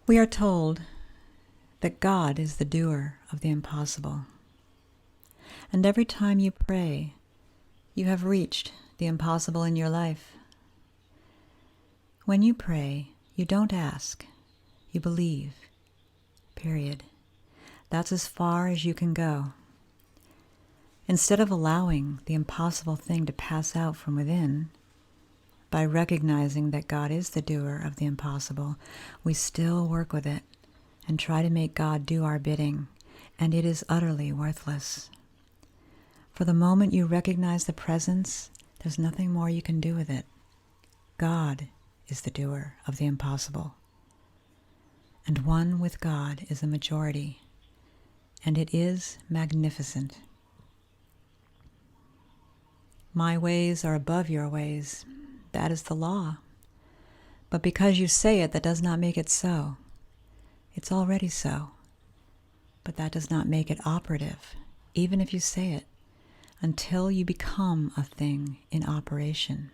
We are told that God is the doer of the impossible. And every time you pray, you have reached the impossible in your life. When you pray, you don't ask, you believe. Period. That's as far as you can go. Instead of allowing the impossible thing to pass out from within, by recognizing that God is the doer of the impossible, we still work with it and try to make God do our bidding, and it is utterly worthless. For the moment you recognize the presence, there's nothing more you can do with it. God is the doer of the impossible. And one with God is a majority, and it is magnificent. My ways are above your ways. That is the law. But because you say it, that does not make it so. It's already so. But that does not make it operative, even if you say it, until you become a thing in operation.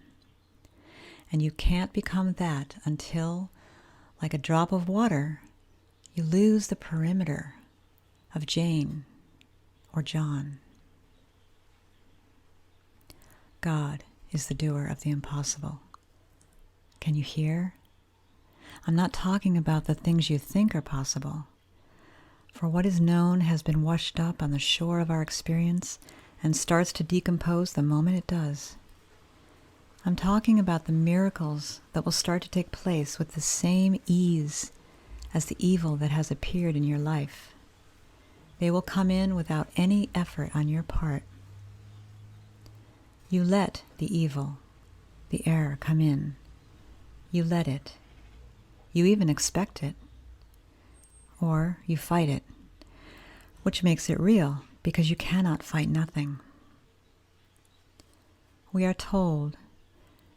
And you can't become that until, like a drop of water, you lose the perimeter of Jane or John. God is the doer of the impossible. Can you hear? I'm not talking about the things you think are possible. For what is known has been washed up on the shore of our experience and starts to decompose the moment it does. I'm talking about the miracles that will start to take place with the same ease as the evil that has appeared in your life. They will come in without any effort on your part. You let the evil, the error come in. You let it. You even expect it. Or you fight it, which makes it real because you cannot fight nothing. We are told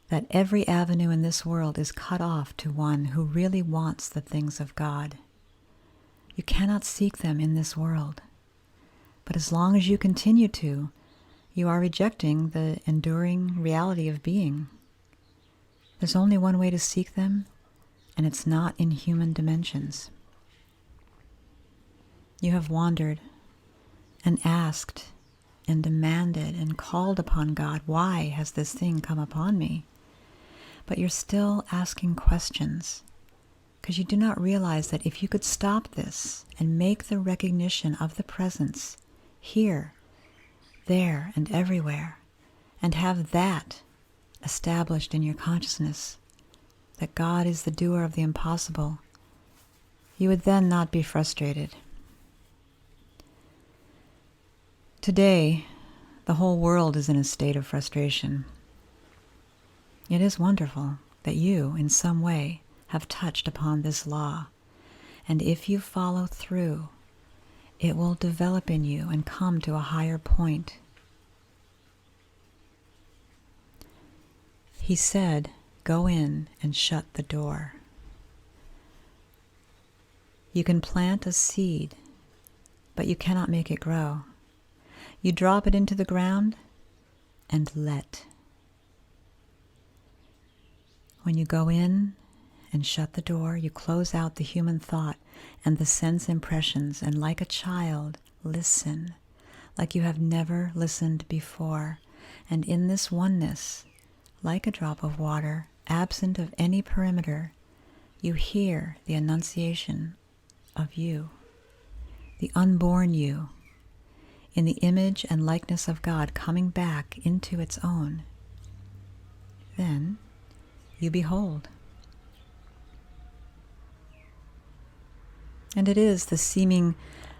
that every avenue in this world is cut off to one who really wants the things of God. You cannot seek them in this world. But as long as you continue to, you are rejecting the enduring reality of being. There's only one way to seek them, and it's not in human dimensions. You have wandered and asked and demanded and called upon God, why has this thing come upon me? But you're still asking questions because you do not realize that if you could stop this and make the recognition of the presence here, there, and everywhere, and have that established in your consciousness, that God is the doer of the impossible, you would then not be frustrated. Today, the whole world is in a state of frustration. It is wonderful that you, in some way, have touched upon this law, and if you follow through, it will develop in you and come to a higher point. He said, go in and shut the door. You can plant a seed, but you cannot make it grow. You drop it into the ground and let. When you go in and shut the door, you close out the human thought and the sense impressions, and like a child, listen, like you have never listened before. And in this oneness, like a drop of water, absent of any perimeter, you hear the enunciation of you, the unborn you, in the image and likeness of God coming back into its own. Then you behold. And it is the seeming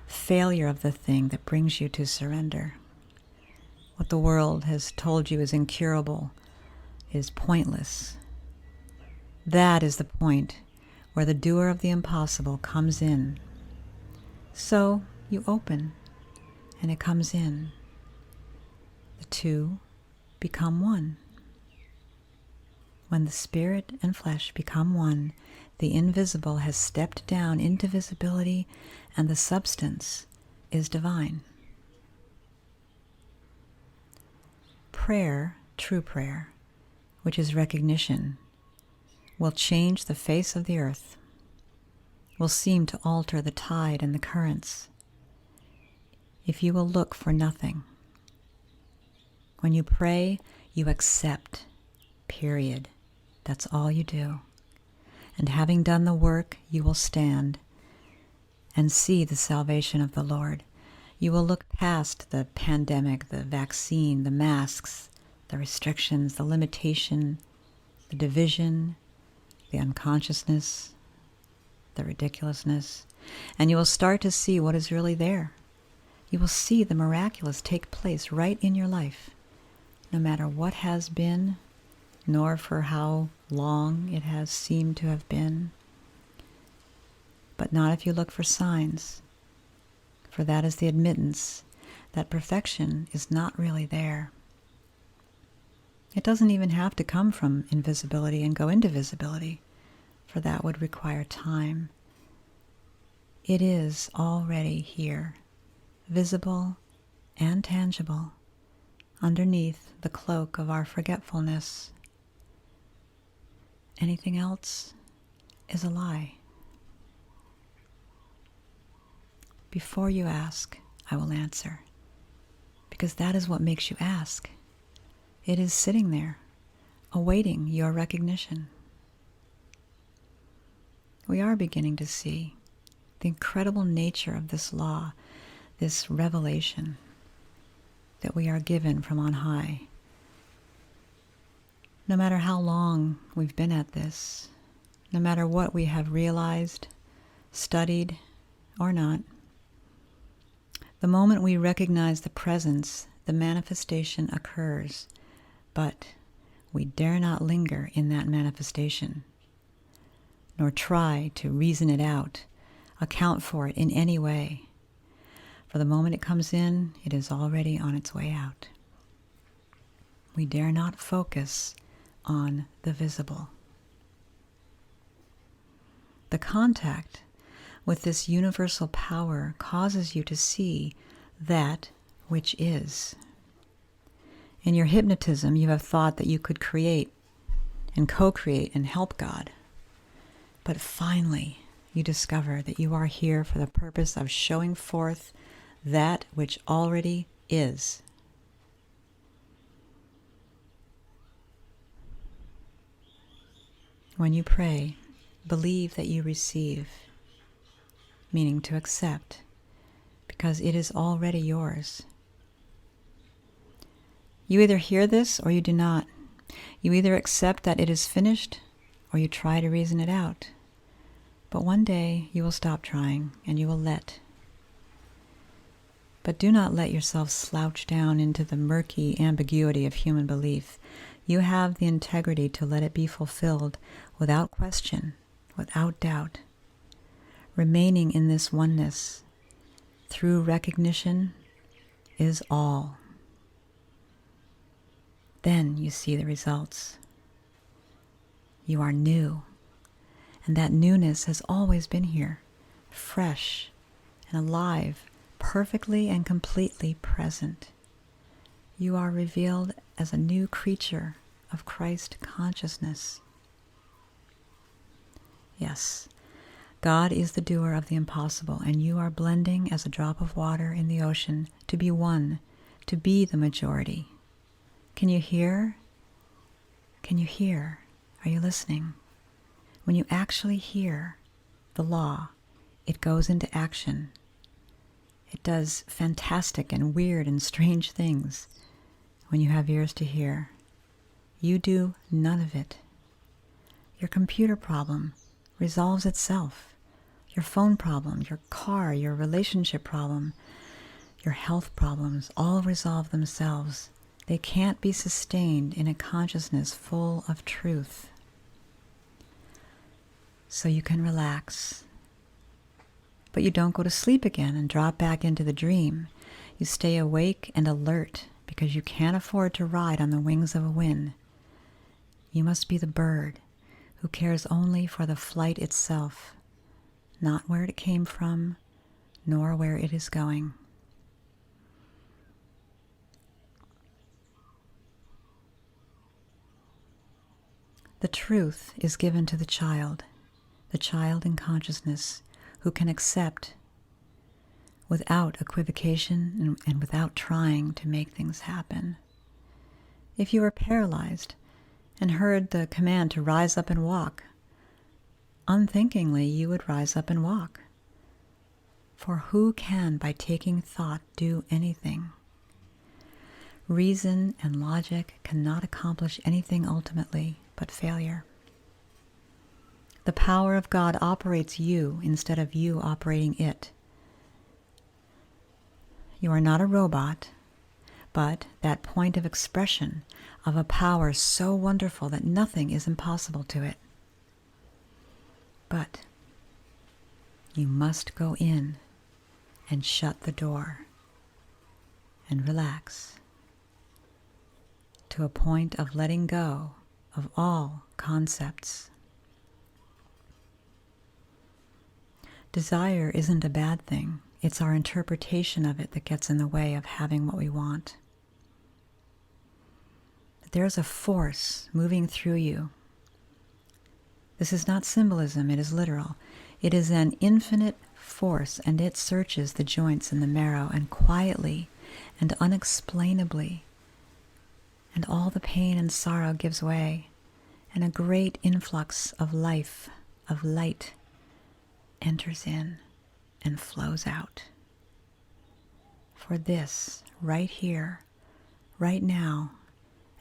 failure of the thing that brings you to surrender. What the world has told you is incurable is pointless. That is the point where the doer of the impossible comes in. So you open, and it comes in. The two become one. When the spirit and flesh become one, the invisible has stepped down into visibility, and the substance is divine. Prayer, true prayer, which is recognition, will change the face of the earth. will seem to alter the tide and the currents if you will look for nothing. When you pray, you accept, period. That's all you do. And having done the work, you will stand and see the salvation of the Lord. You will look past the pandemic, the vaccine, the masks, the restrictions, the limitation, the division, the unconsciousness, the ridiculousness, and you will start to see what is really there. You will see the miraculous take place right in your life, no matter what has been, nor for how long it has seemed to have been. But not if you look for signs, for that is the admittance that perfection is not really there. It doesn't even have to come from invisibility and go into visibility, for that would require time. It is already here, visible and tangible, underneath the cloak of our forgetfulness. Anything else is a lie. Before you ask, I will answer, because that is what makes you ask. It is sitting there, awaiting your recognition. We are beginning to see the incredible nature of this law, this revelation that we are given from on high. No matter how long we've been at this, no matter what we have realized, studied, or not, the moment we recognize the presence, the manifestation occurs, but we dare not linger in that manifestation, nor try to reason it out, account for it in any way. For the moment it comes in, it is already on its way out. We dare not focus on the visible. The contact with this universal power causes you to see that which is. In your hypnotism, you have thought that you could create and co-create and help God. But finally, you discover that you are here for the purpose of showing forth that which already is. When you pray, believe that you receive, meaning to accept, because it is already yours. You either hear this or you do not. You either accept that it is finished or you try to reason it out. But one day you will stop trying and you will let. But do not let yourself slouch down into the murky ambiguity of human belief. You have the integrity to let it be fulfilled without question, without doubt. Remaining in this oneness through recognition is all. Then you see the results. You are new, and that newness has always been here, fresh and alive, perfectly and completely present. You are revealed as a new creature of Christ consciousness. Yes, God is the doer of the impossible, and you are blending as a drop of water in the ocean to be one, to be the majority. Can you hear? Can you hear? Are you listening? When you actually hear the law, it goes into action. It does fantastic and weird and strange things when you have ears to hear. You do none of it. Your computer problem resolves itself. Your phone problem, your car, your relationship problem, your health problems all resolve themselves. They can't be sustained in a consciousness full of truth. So you can relax. But you don't go to sleep again and drop back into the dream. You stay awake and alert because you can't afford to ride on the wings of a wind. You must be the bird who cares only for the flight itself, not where it came from, nor where it is going. The truth is given to the child in consciousness, who can accept without equivocation and without trying to make things happen. If you were paralyzed and heard the command to rise up and walk, unthinkingly you would rise up and walk. For who can, by taking thought, do anything? Reason and logic cannot accomplish anything ultimately but failure. The power of God operates you instead of you operating it. You are not a robot, but that point of expression of a power so wonderful that nothing is impossible to it. But you must go in and shut the door and relax to a point of letting go of all concepts. Desire isn't a bad thing. It's our interpretation of it that gets in the way of having what we want. There's a force moving through you. This is not symbolism, it is literal. It is an infinite force, and it searches the joints in the marrow, and quietly and unexplainably, and all the pain and sorrow gives way, and a great influx of life, of light, enters in and flows out. For this, right here, right now,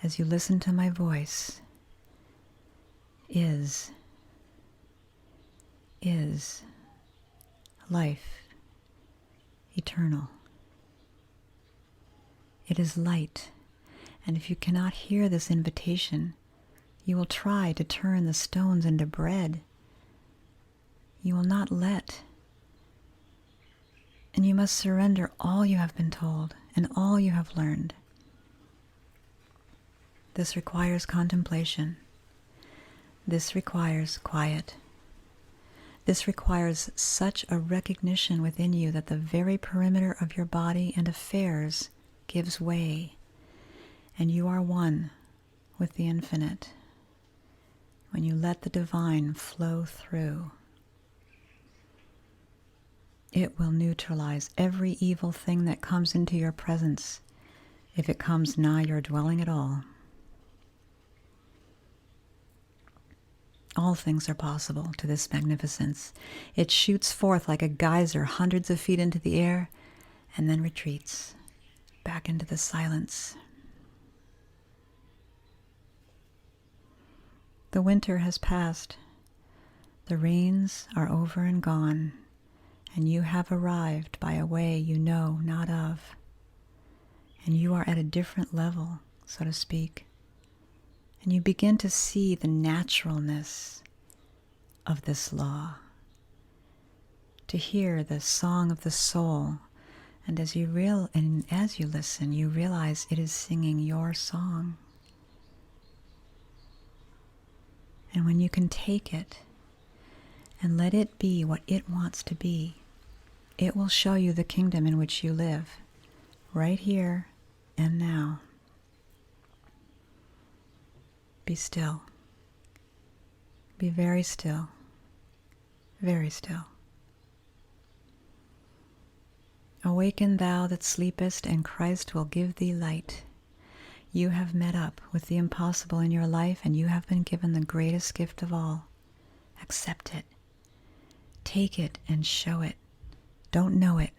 as you listen to my voice, is life eternal. It is light, and if you cannot hear this invitation, you will try to turn the stones into bread. You will not let. And you must surrender all you have been told and all you have learned. This requires contemplation. This requires quiet. This requires such a recognition within you that the very perimeter of your body and affairs gives way, and you are one with the infinite when you let the divine flow through. It will neutralize every evil thing that comes into your presence, if it comes nigh your dwelling at all. All things are possible to this magnificence. It shoots forth like a geyser hundreds of feet into the air and then retreats back into the silence. The winter has passed. The rains are over and gone, and you have arrived by a way you know not of. And you are at a different level, so to speak. And you begin to see the naturalness of this law, to hear the song of the soul, and as you listen, you realize it is singing your song. And when you can take it and let it be what it wants to be, it will show you the kingdom in which you live, right here and now. Be still. Be very still. Very still. Awaken thou that sleepest, and Christ will give thee light. You have met up with the impossible in your life, and you have been given the greatest gift of all. Accept it. Take it and show it. Don't know it,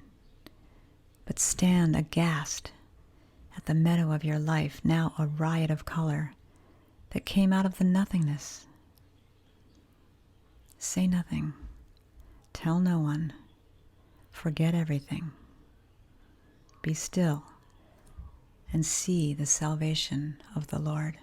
but stand aghast at the meadow of your life, now a riot of color, that came out of the nothingness. Say nothing. Tell no one. Forget everything. Be still and see the salvation of the Lord.